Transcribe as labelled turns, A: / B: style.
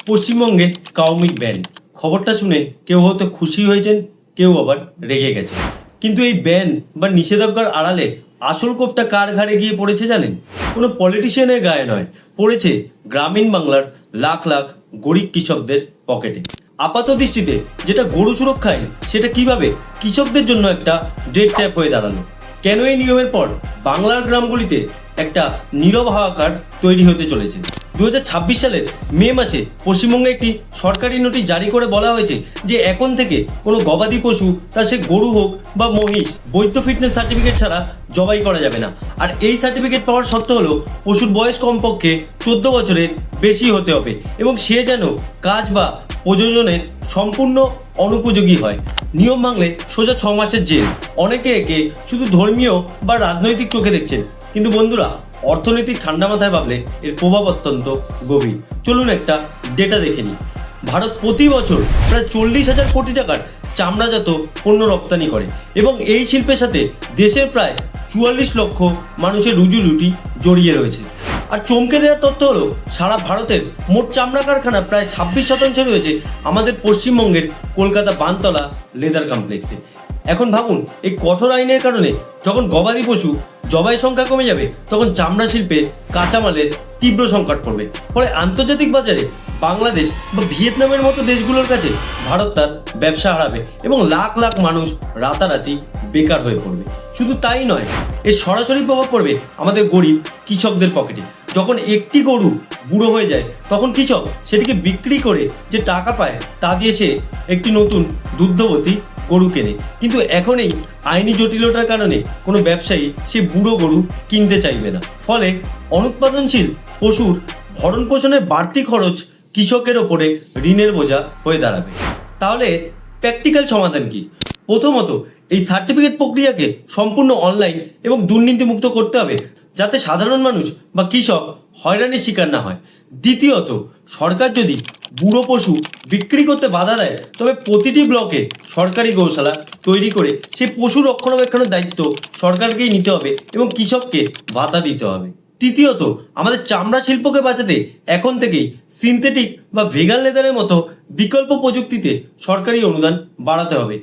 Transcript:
A: পশ্চিমবঙ্গে কাউমিক ব্যান। খবরটা শুনে কেউ হয়তো খুশি হয়েছেন, কেউ আবার রেগে গেছেন। কিন্তু এই ব্যান বা নিষেধাজ্ঞার আড়ালে আসল কোপটা কার ঘাড়ে গিয়ে পড়েছে জানেন? কোনো পলিটিশিয়ানের গায়ে নয়, পড়েছে গ্রামীণ বাংলার লাখ লাখ গরিব কৃষকদের পকেটে। আপাত দৃষ্টিতে যেটা গরু সুরক্ষায়, সেটা কিভাবে কৃষকদের জন্য একটা ডেড ট্র্যাপ হয়ে দাঁড়ালো। কেন এই নিয়মের পর বাংলার গ্রামগুলিতে একটা নীরব হাহাকার তৈরি হতে চলেছে। 2026 সালের মে মাসে পশ্চিমবঙ্গে একটি সরকারি নোটিশ জারি করে বলা হয়েছে যে এখন থেকে কোনো গবাদি পশু, তা সে গরু হোক বা মহিষ, বৈধ ফিটনেস সার্টিফিকেট ছাড়া জবাই করা যাবে না। আর এই সার্টিফিকেট পাওয়ার শর্ত হলো পশুর বয়স কমপক্ষে 14 বছরের বেশি হতে হবে এবং সে যেন কাজ বা প্রযোজনের সম্পূর্ণ অনুপযোগী হয়। নিয়ম ভাঙলে সোজা 6 মাসের জেল। অনেকে একে শুধু ধর্মীয় বা রাজনৈতিক চোখে দেখছেন, কিন্তু বন্ধুরা, অর্থনৈতিক ঠান্ডা মাথায় ভাবলে এর প্রভাব অত্যন্ত গভীর। চলুন একটা ডেটা দেখে নিই। ভারত প্রতি বছর প্রায় 40,000 কোটি টাকার চামড়াজাত পণ্য রপ্তানি করে এবং এই শিল্পের সাথে দেশের প্রায় 44 লক্ষ মানুষের রুজি রুটি জড়িয়ে রয়েছে। আর চমকে দেওয়ার তথ্য হলো, সারা ভারতের মোট চামড়া কারখানা প্রায় 26% রয়েছে আমাদের পশ্চিমবঙ্গের কলকাতা বানতলা লেদার কমপ্লেক্সে। এখন ভাবুন, এই কঠোর আইনের কারণে যখন গবাদি পশু জবাই সংখ্যা কমে যাবে, তখন চামড়া শিল্পে কাঁচামালের তীব্র সংকট পড়বে। ফলে আন্তর্জাতিক বাজারে বাংলাদেশ বা ভিয়েতনামের মতো দেশগুলোর কাছে ভারত তার ব্যবসা হারাবে এবং লাখ লাখ মানুষ রাতারাতি বেকার হয়ে পড়বে। শুধু তাই নয়, এর সরাসরি প্রভাব পড়বে আমাদের গরিব কৃষকদের পকেটে। যখন একটি গরু বুড়ো হয়ে যায়, তখন কৃষক সেটিকে বিক্রি করে যে টাকা পায় তা দিয়ে সে একটি নতুন দুগ্ধবতী গরু কেনে। কিন্তু এখন এই আইনি জটিলতার কারণে কোনো ব্যবসায়ী সে বুড়ো গরু কিনতে চাইবে না। ফলে অনুৎপাদনশীল পশুর ভরণ পোষণের বাড়তি খরচ কৃষকের ওপরে ঋণের বোঝা হয়ে দাঁড়াবে। তাহলে প্র্যাকটিক্যাল সমাধান কি? প্রথমত, এই সার্টিফিকেট প্রক্রিয়াকে সম্পূর্ণ অনলাইন এবং দুর্নীতিমুক্ত করতে হবে, যাতে সাধারণ মানুষ বা কৃষক হয়রানির শিকার না হয়। দ্বিতীয়ত, সরকার যদি বুড়ো পশু বিক্রি করতে বাধা দেয়, তবে প্রতিটি ব্লকে সরকারি গৌশালা তৈরি করে সেই পশু রক্ষণাবেক্ষণের দায়িত্ব সরকারকেই নিতে হবে এবং কৃষককে ভাতা দিতে হবে। তৃতীয়ত, আমাদের চামড়া শিল্পকে বাঁচাতে এখন থেকেই সিনথেটিক বা ভেগান লেদারের মতো বিকল্প প্রযুক্তিতে সরকারি অনুদান বাড়াতে হবে।